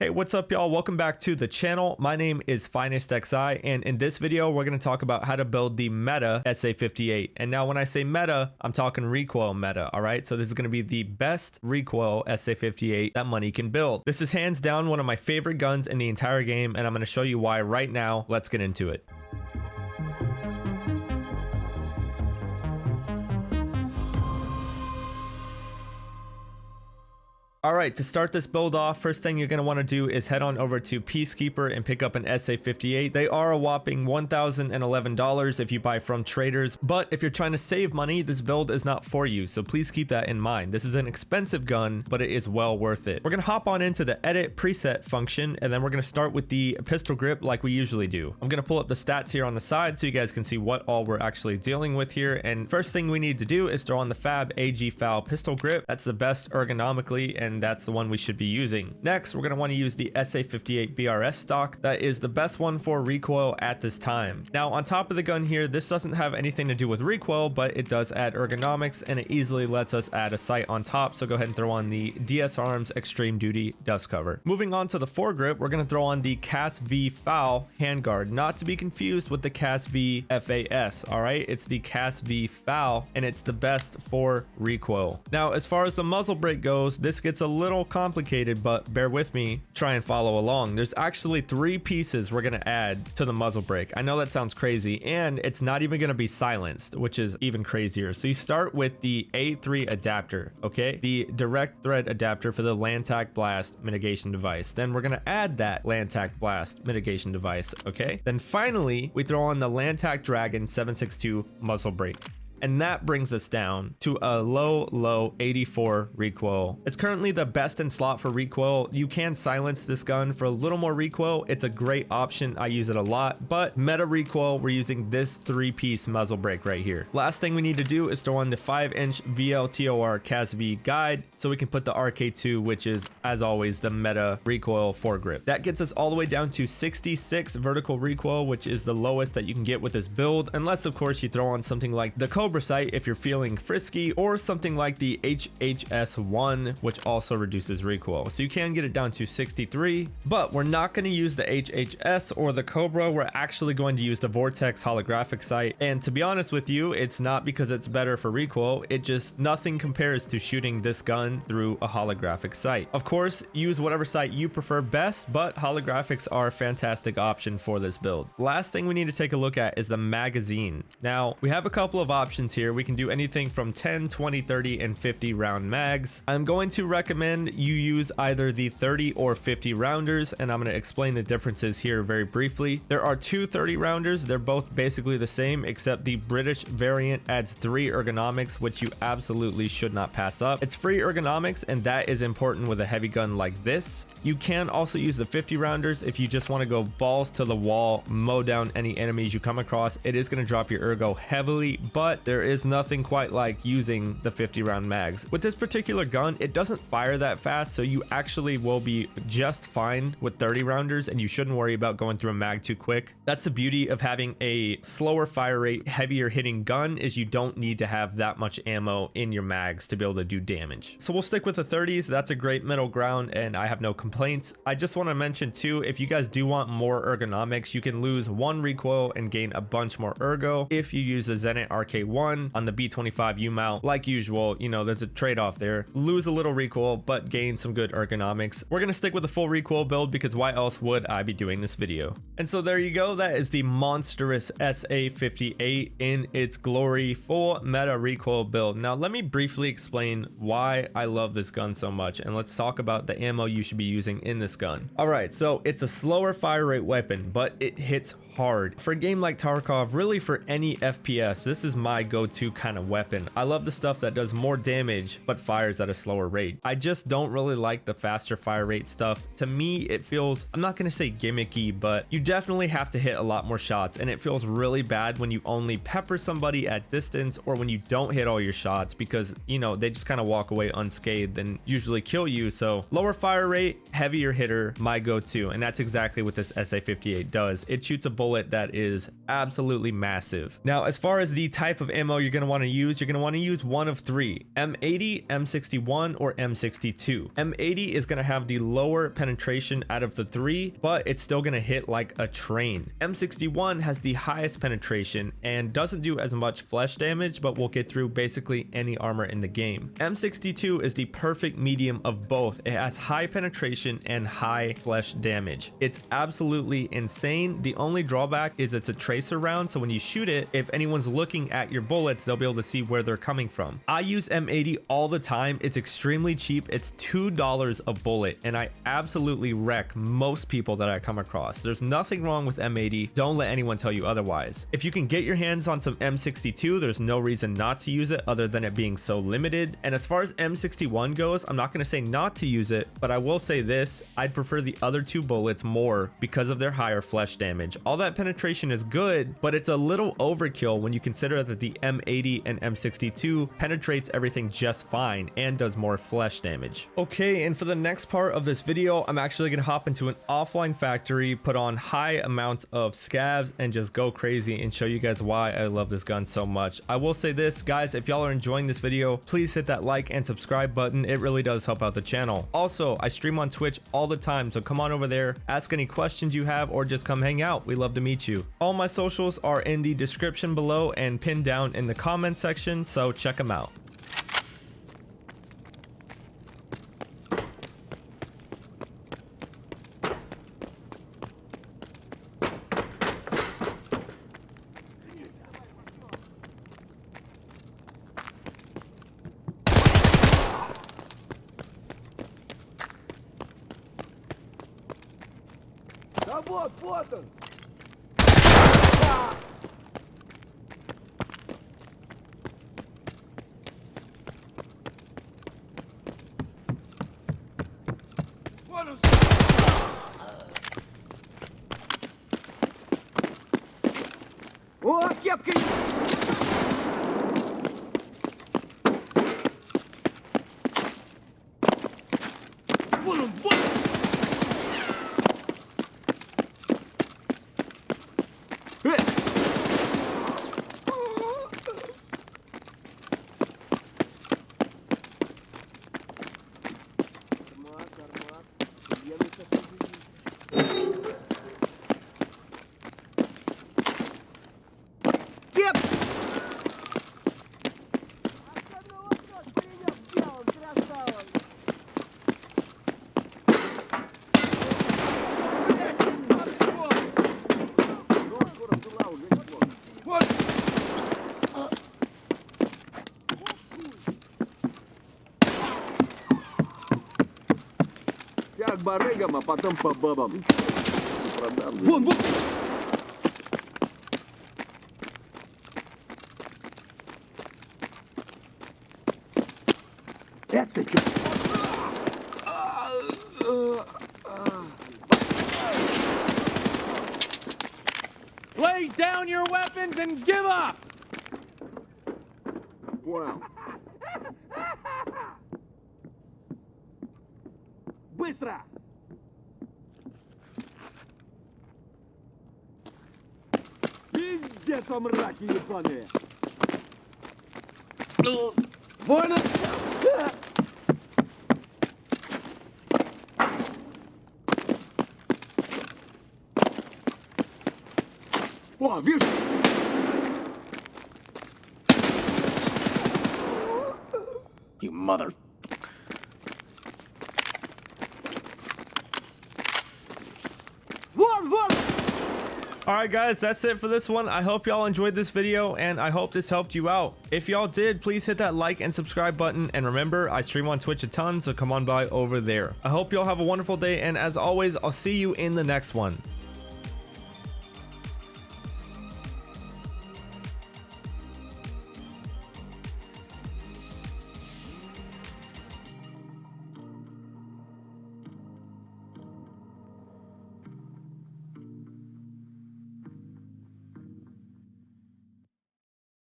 Hey, what's up y'all? Welcome back to the channel. My name is FinestXI, and in this video we're going to talk about how to build the meta SA-58. And now when I say meta, I'm talking recoil meta, alright? So this is going to be the best recoil SA-58 that money can build. This is hands down one of my favorite guns in the entire game, and I'm going to show you why right now. Let's get into it. Alright, to start this build off, first thing you're going to want to do is head on over to Peacekeeper and pick up an SA-58. They are a whopping $1,011 if you buy from traders, but if you're trying to save money, this build is not for you, so please keep that in mind. This is an expensive gun, but it is well worth it. We're going to hop on into the edit preset function, and then we're going to start with the pistol grip like we usually do. I'm going to pull up the stats here on the side so you guys can see what all we're actually dealing with here, and first thing we need to do is throw on the Fab AG FAL pistol grip. That's the best ergonomically, and that's the one we should be using. Next, we're going to want to use the SA-58 BRS stock. That is the best one for recoil at this time. Now, on top of the gun here, this doesn't have anything to do with recoil, but it does add ergonomics, and it easily lets us add a sight on top. So go ahead and throw on the DS Arms Extreme Duty dust cover. Moving on to the foregrip, we're going to throw on the CAS V FAL handguard, not to be confused with the CAS V FAS. All right, it's the CAS V FAL, and it's the best for recoil. Now, as far as the muzzle brake goes, this gets a little complicated, but bear with me, try and follow along. There's actually 3 pieces we're going to add to the muzzle brake. I know that sounds crazy, and it's not even going to be silenced, which is even crazier. So you start with the A3 adapter, okay? The direct thread adapter for the Lantac Blast mitigation device. Then we're going to add that Lantac Blast mitigation device, okay? Then finally, we throw on the Lantac Dragon 762 muzzle brake. And that brings us down to a low 84 recoil. It's currently the best in slot for recoil. You can silence this gun for a little more recoil. It's a great option. I use it a lot, but meta recoil, we're using this 3-piece muzzle brake right here. Last thing we need to do is throw on the 5-inch VLTOR CAS V guide so we can put the RK2, which is, as always, the meta recoil foregrip. That gets us all the way down to 66 vertical recoil, which is the lowest that you can get with this build, unless of course you throw on something like the Cobra sight if you're feeling frisky, or something like the HHS1, which also reduces recoil. So you can get it down to 63, but we're not going to use the HHS or the Cobra. We're actually going to use the Vortex holographic sight, and to be honest with you, it's not because it's better for recoil. It just, nothing compares to shooting this gun through a holographic sight. Of course, use whatever sight you prefer best, but holographics are a fantastic option for this build. Last thing we need to take a look at is the magazine. Now, we have a couple of options here. We can do anything from 10, 20, 30, and 50 round mags. I'm going to recommend you use either the 30 or 50 rounders, and I'm going to explain the differences here very briefly. There are 2 30 rounders. They're both basically the same, except the British variant adds 3 ergonomics, which you absolutely should not pass up. It's free ergonomics, and that is important with a heavy gun like this. You can also use the 50 rounders if you just want to go balls to the wall, mow down any enemies you come across. It is going to drop your ergo heavily, but there is nothing quite like using the 50 round mags. With this particular gun, it doesn't fire that fast, so you actually will be just fine with 30 rounders, and you shouldn't worry about going through a mag too quick. That's the beauty of having a slower fire rate, heavier hitting gun, is you don't need to have that much ammo in your mags to be able to do damage. So we'll stick with the 30s. That's a great middle ground, and I have no complaints. I just want to mention too, if you guys do want more ergonomics, you can lose 1 recoil and gain a bunch more ergo if you use the Zenit RK1 on the B25U mount. Like usual, you know, there's a trade-off there. Lose a little recoil, but gain some good ergonomics. We're going to stick with the full recoil build because why else would I be doing this video? And so there you go. That is the monstrous SA-58 in its glory, full meta recoil build. Now, let me briefly explain why I love this gun so much, and let's talk about the ammo you should be using in this gun. All right, so it's a slower fire rate weapon, but it hits hard. For a game like Tarkov, really for any FPS, this is my go-to kind of weapon. I love the stuff that does more damage but fires at a slower rate. I just don't really like the faster fire rate stuff. To me, it feels, I'm not going to say gimmicky, but you definitely have to hit a lot more shots, and it feels really bad when you only pepper somebody at distance or when you don't hit all your shots because, you know, they just kind of walk away unscathed and usually kill you. So lower fire rate, heavier hitter, my go-to, and that's exactly what this SA-58 does. It shoots a bullet that is absolutely massive. Now, as far as the type of ammo you're going to want to use, you're going to want to use one of three: M80, M61, or M62. M80 is going to have the lower penetration out of the three, but it's still going to hit like a train. M61 has the highest penetration and doesn't do as much flesh damage, but will get through basically any armor in the game. M62 is the perfect medium of both. It has high penetration and high flesh damage. It's absolutely insane. The only drawback is it's a tracer round, so when you shoot it, if anyone's looking at your bullets, they'll be able to see where they're coming from. I use M80 all the time. It's extremely cheap. It's $2 a bullet, and I absolutely wreck most people that I come across. There's nothing wrong with M80. Don't let anyone tell you otherwise. If you can get your hands on some M62, there's no reason not to use it other than it being so limited. And as far as M61 goes, I'm not going to say not to use it, but I will say this: I'd prefer the other two bullets more because of their higher flesh damage. All that penetration is good, but it's a little overkill when you consider that the M80 and M62 penetrates everything just fine and does more flesh damage. Okay, and for the next part of this video, I'm actually going to hop into an offline factory, put on high amounts of scabs, and just go crazy and show you guys why I love this gun so much. I will say this, guys, if y'all are enjoying this video, please hit that like and subscribe button. It really does help out the channel. Also, I stream on Twitch all the time, so come on over there, ask any questions you have, or just come hang out. We love to meet you. All my socials are in the description below and pinned down in the comment section, so check them out. Да вот он! Вон он! О, кепка! Вон он! Вон он! Как барыгам, а потом по бабам. Вон, вон! Это что? Lay down your weapons and give up! Понял. Быстро! Пиздец, мраки ебаные! Вон он! О, вижу! You mother... Alright guys, that's it for this one. I hope y'all enjoyed this video and I hope this helped you out. If y'all did, please hit that like and subscribe button, and remember, I stream on Twitch a ton, so come on by over there. I hope y'all have a wonderful day, and as always, I'll see you in the next one.